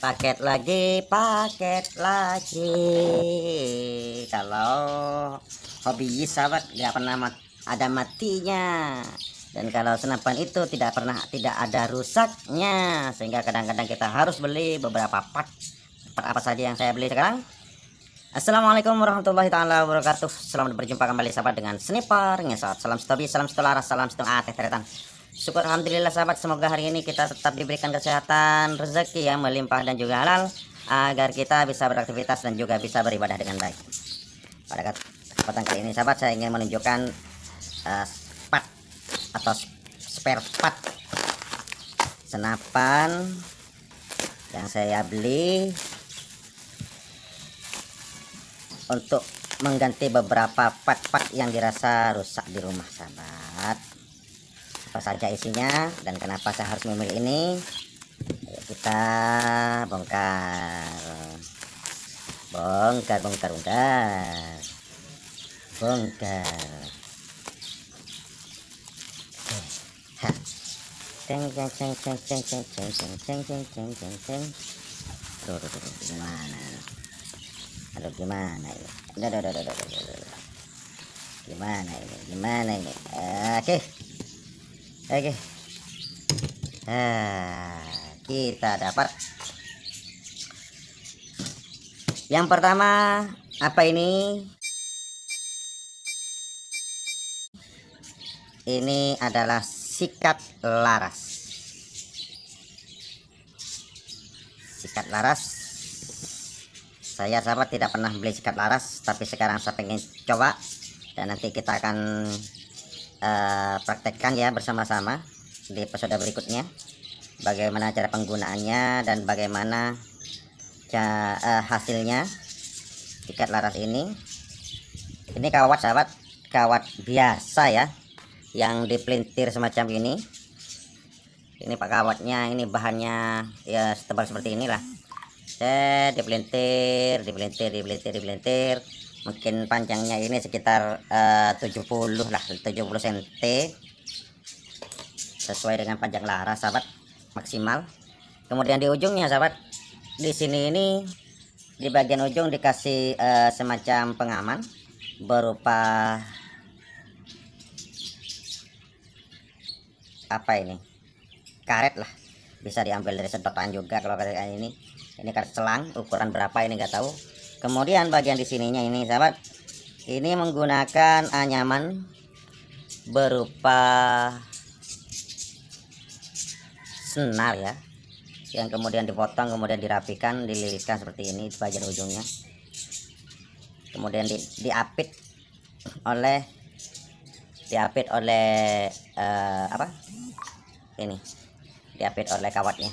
paket lagi. Kalau hobi sahabat nggak pernah ada matinya, dan kalau senapan itu tidak ada rusaknya, sehingga kadang-kadang kita harus beli beberapa part apa saja yang saya beli sekarang. Assalamualaikum warahmatullahi taala wabarakatuh. Selamat berjumpa kembali sahabat dengan Sniper Ngesot. Salam stobi, salam setularas, salam setung teh teretan. Syukur alhamdulillah sahabat, semoga hari ini kita tetap diberikan kesehatan, rezeki yang melimpah dan juga halal, agar kita bisa beraktivitas dan juga bisa beribadah dengan baik. Pada kesempatan kali ini sahabat, saya ingin menunjukkan part atau spare part senapan yang saya beli untuk mengganti beberapa part-part yang dirasa rusak di rumah sahabat. Apa saja isinya dan kenapa saya harus memilih ini? Ayo kita bongkar. Ceng ceng ceng ceng ceng ceng ceng ceng ceng ceng ceng ceng ceng. Tuh, gimana? Aduh, gimana ini? Gimana ini? Oke. Kita dapat yang pertama. Apa ini? Ini adalah sikat laras. Saya sahabat tidak pernah beli sikat laras, tapi sekarang saya pengen coba, dan nanti kita akan praktekkan ya bersama-sama di episode berikutnya, bagaimana cara penggunaannya dan bagaimana hasilnya sikat laras ini. Ini kawat sahabat, kawat biasa ya, yang dipelintir semacam ini. Ini pak kawatnya, ini bahannya ya setebal seperti inilah. Saya dipelintir, mungkin panjangnya ini sekitar 70 cm, sesuai dengan panjang laras sahabat, maksimal. Kemudian di ujungnya sahabat, di sini ini di bagian ujung dikasih semacam pengaman berupa apa ini, karet lah, bisa diambil dari sedotan juga kalau karet ini karet selang, ukuran berapa ini nggak tahu. Kemudian bagian di sininya ini sahabat, ini menggunakan anyaman berupa senar ya, yang kemudian dipotong, kemudian dirapikan, dililiskan seperti ini di bagian ujungnya. Kemudian diapit oleh apa ini, diapit oleh kawatnya.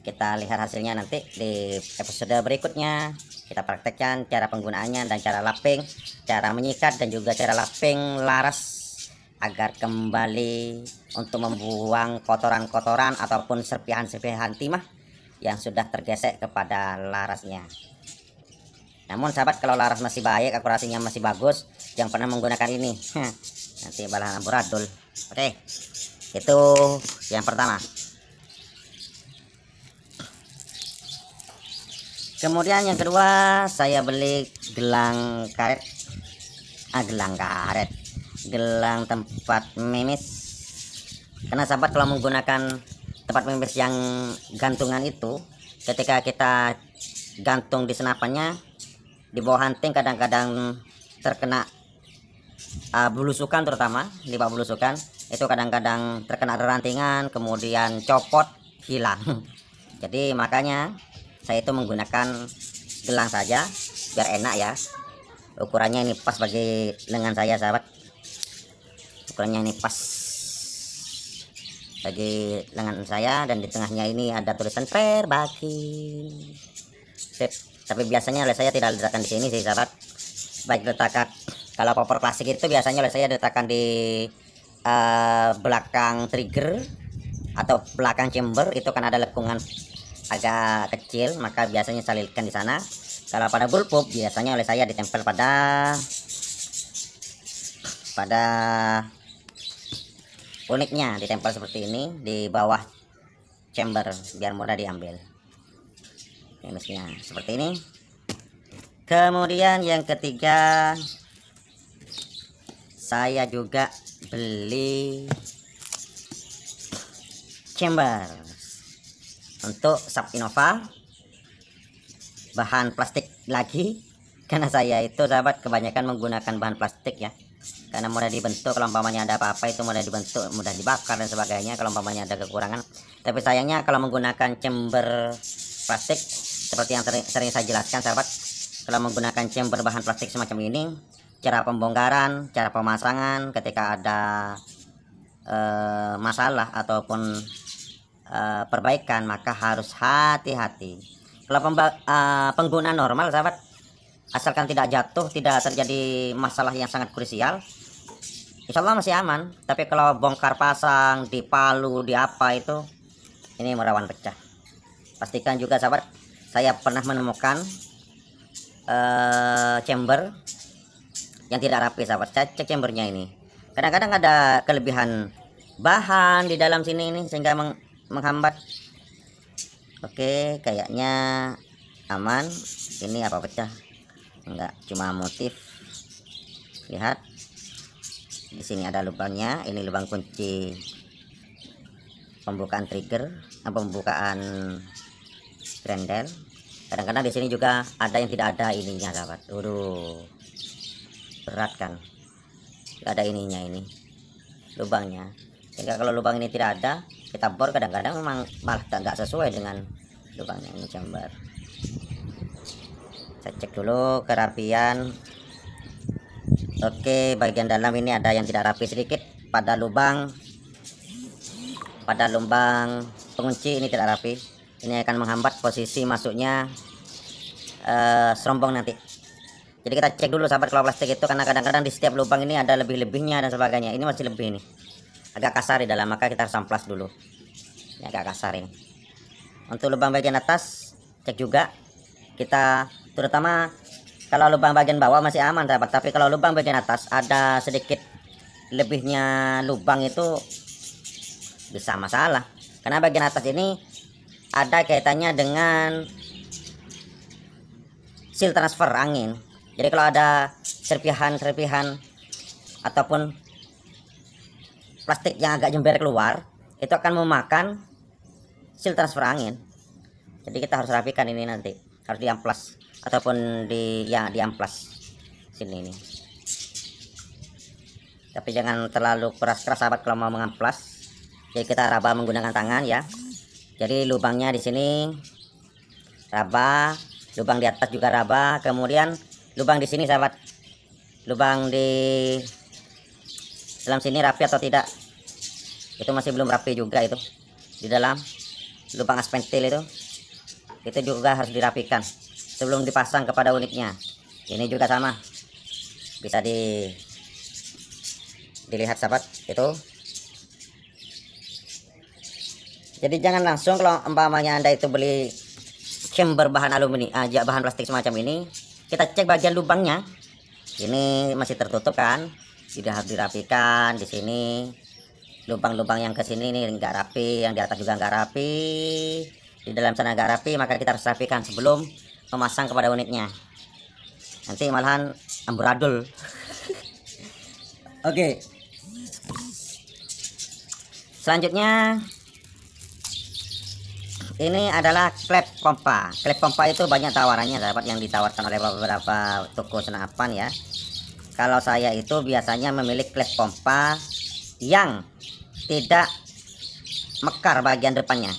Kita lihat hasilnya nanti di episode berikutnya. Kita praktekkan cara penggunaannya dan cara lapping, cara menyikat, dan juga cara lapping laras agar kembali untuk membuang kotoran-kotoran ataupun serpihan-serpihan timah yang sudah tergesek kepada larasnya. Namun sahabat, kalau laras masih baik, akurasinya masih bagus, jangan pernah menggunakan ini. Nanti malah amburadul. Oke, itu yang pertama. Kemudian yang kedua, saya beli gelang tempat memis. Karena sahabat, kalau menggunakan tempat memis yang gantungan itu, ketika kita gantung di senapannya, di bawah hunting kadang-kadang terkena belusukan, terutama di bawah belusukan itu kadang-kadang terkena rantingan, kemudian copot, hilang. Jadi makanya saya itu menggunakan gelang saja biar enak ya. Ukurannya ini pas bagi lengan saya sahabat, ukurannya ini pas bagi lengan saya, dan di tengahnya ini ada tulisan terbagi. Tapi biasanya oleh saya tidak diletakkan di sini sih sahabat, baik letakkan kalau popor klasik itu biasanya oleh saya diletakkan di belakang trigger atau belakang chamber, itu kan ada lekungan agak kecil, maka biasanya saya lilitkan di sana. Kalau pada bullpup biasanya oleh saya ditempel pada uniknya, ditempel seperti ini di bawah chamber biar mudah diambil. Minusnya seperti ini. Kemudian yang ketiga, saya juga beli chamber untuk sub Innova bahan plastik lagi, karena saya itu sahabat kebanyakan menggunakan bahan plastik ya, karena mudah dibentuk. Kalau umpamanya ada apa-apa itu mudah dibentuk, mudah dibakar dan sebagainya kalau umpamanya ada kekurangan. Tapi sayangnya kalau menggunakan chamber plastik seperti yang sering saya jelaskan sahabat, kalau menggunakan chamber bahan plastik semacam ini, cara pembongkaran, cara pemasangan ketika ada masalah ataupun perbaikan, maka harus hati-hati. Kalau pengguna normal sahabat, asalkan tidak jatuh, tidak terjadi masalah yang sangat krusial, insya Allah masih aman. Tapi kalau bongkar pasang, dipalu, di apa itu, ini rawan pecah. Pastikan juga sahabat, saya pernah menemukan chamber yang tidak rapi sahabat. Saya cek chambernya ini, kadang-kadang ada kelebihan bahan di dalam sini ini sehingga menghambat. Oke, kayaknya aman. Ini apa pecah? Enggak, cuma motif. Lihat, di sini ada lubangnya. Ini lubang kunci pembukaan trigger, pembukaan grendel. Kadang-kadang di sini juga ada yang tidak ada ininya sahabat. Waduh, berat kan? Tidak ada ininya, ini lubangnya. Sehingga kalau lubang ini tidak ada, kita bor kadang-kadang memang malah nggak sesuai dengan lubangnya. Ini chamber, saya cek dulu kerapian. Oke, bagian dalam ini ada yang tidak rapi sedikit pada lubang pengunci, ini tidak rapi. Ini akan menghambat posisi masuknya serombong nanti. Jadi kita cek dulu sahabat kalau plastik itu, karena kadang-kadang di setiap lubang ini ada lebih-lebihnya dan sebagainya. Ini masih lebih nih, agak kasar di dalam, maka kita harus amplas dulu. Ini agak kasar ini. Untuk lubang bagian atas cek juga kita, terutama kalau lubang bagian bawah masih aman sahabat, tapi kalau lubang bagian atas ada sedikit lebihnya lubang itu bisa masalah, karena bagian atas ini ada kaitannya dengan seal transfer angin. Jadi kalau ada serpihan ataupun plastik yang agak jember keluar, itu akan memakan seal transfer angin. Jadi kita harus rapikan ini, nanti harus diamplas ataupun diamplas sini ini. Tapi jangan terlalu keras-keras sahabat kalau mau mengamplas. Jadi kita raba menggunakan tangan ya. Jadi lubangnya di sini raba, lubang di atas juga raba, kemudian lubang di sini sahabat, lubang di dalam sini rapi atau tidak, itu masih belum rapi juga. Itu di dalam lubang aspentil itu juga harus dirapikan sebelum dipasang kepada unitnya. Ini juga sama, bisa dilihat sahabat itu. Jadi jangan langsung kalau umpamanya Anda itu beli chamber bahan aluminium aja, bahan plastik semacam ini, kita cek bagian lubangnya. Ini masih tertutup kan, tidak harus dirapikan. Di sini lubang-lubang yang ke sini ini enggak rapi, yang di atas juga enggak rapi, di dalam sana enggak rapi, maka kita harus rapikan sebelum memasang kepada unitnya. Nanti malahan amburadul. Oke. Selanjutnya ini adalah klep pompa. Klep pompa itu banyak tawarannya sahabat, yang ditawarkan oleh beberapa toko senapan ya. Kalau saya itu biasanya memilih klep pompa yang tidak mekar bagian depannya.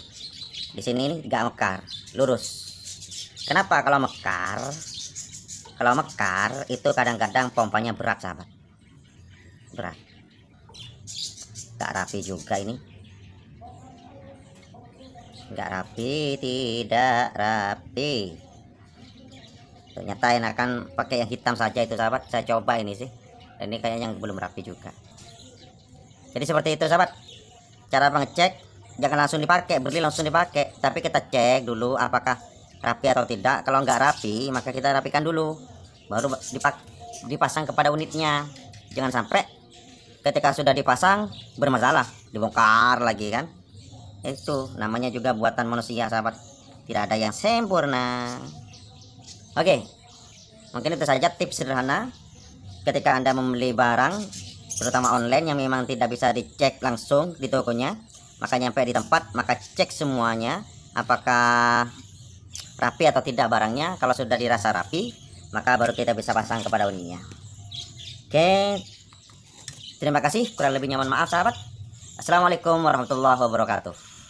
Di sini ini enggak mekar, lurus. Kenapa? Kalau mekar itu kadang-kadang pompanya berat sahabat, berat, tak rapi juga ini. Enggak rapi, tidak rapi. Ternyata enakan pakai yang hitam saja itu sahabat. Saya coba ini sih, dan ini kayaknya yang belum rapi juga. Jadi seperti itu sahabat cara mengecek. Jangan langsung dipakai, beli langsung dipakai, tapi kita cek dulu apakah rapi atau tidak. Kalau enggak rapi, maka kita rapikan dulu, baru dipasang kepada unitnya. Jangan sampai ketika sudah dipasang bermasalah, dibongkar lagi kan. Itu namanya juga buatan manusia sahabat, tidak ada yang sempurna. Oke, mungkin itu saja tips sederhana ketika Anda membeli barang terutama online yang memang tidak bisa dicek langsung di tokonya, maka nyampe di tempat maka cek semuanya apakah rapi atau tidak barangnya. Kalau sudah dirasa rapi maka baru kita bisa pasang kepada uninya. Oke, terima kasih, kurang lebihnya mohon maaf sahabat. Assalamualaikum warahmatullahi wabarakatuh.